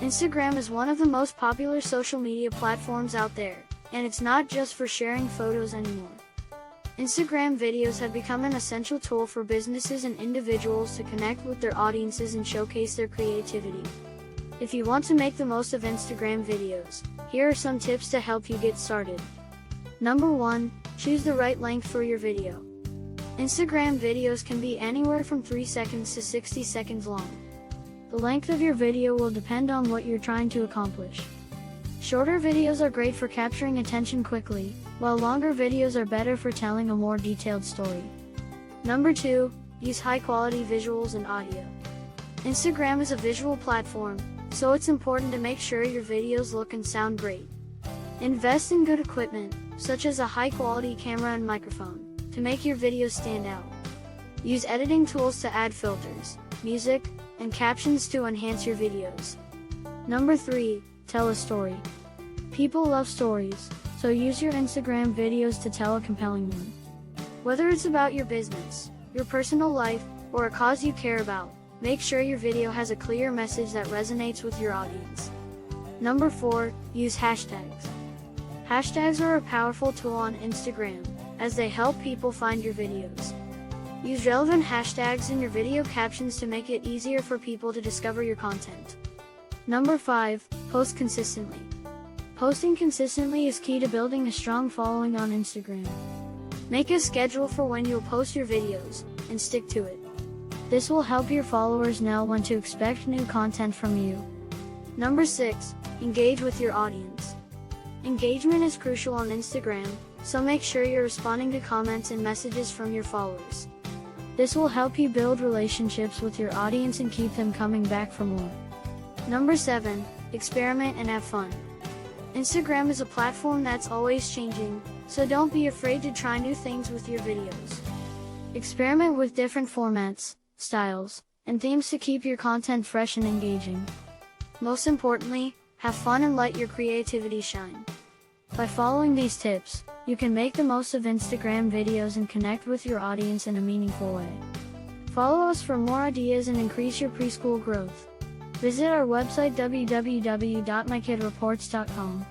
Instagram is one of the most popular social media platforms out there, and it's not just for sharing photos anymore. Instagram videos have become an essential tool for businesses and individuals to connect with their audiences and showcase their creativity. If you want to make the most of Instagram videos, here are some tips to help you get started. Number 1. Choose the right length for your video. Instagram videos can be anywhere from 3 seconds to 60 seconds long. The length of your video will depend on what you're trying to accomplish. Shorter videos are great for capturing attention quickly, while longer videos are better for telling a more detailed story. Number 2. Use high-quality visuals and audio. Instagram is a visual platform, so it's important to make sure your videos look and sound great. Invest in good equipment, such as a high-quality camera and microphone, to make your videos stand out. Use editing tools to add filters, music, and captions to enhance your videos. Number 3. Tell a story. People love stories, so use your Instagram videos to tell a compelling one. Whether it's about your business, your personal life, or a cause you care about, make sure your video has a clear message that resonates with your audience. Number 4. Use hashtags. Hashtags are a powerful tool on Instagram, as they help people find your videos. Use relevant hashtags in your video captions to make it easier for people to discover your content. Number 5. Post consistently. Posting consistently is key to building a strong following on Instagram. Make a schedule for when you'll post your videos, and stick to it. This will help your followers know when to expect new content from you. Number 6. Engage with your audience. Engagement is crucial on Instagram, so make sure you're responding to comments and messages from your followers. This will help you build relationships with your audience and keep them coming back for more. Number 7. Experiment and have fun. Instagram is a platform that's always changing, so don't be afraid to try new things with your videos. Experiment with different formats, styles, and themes to keep your content fresh and engaging. Most importantly, have fun and let your creativity shine. By following these tips, you can make the most of Instagram videos and connect with your audience in a meaningful way. Follow us for more ideas and increase your preschool growth. Visit our website www.mykidreports.com.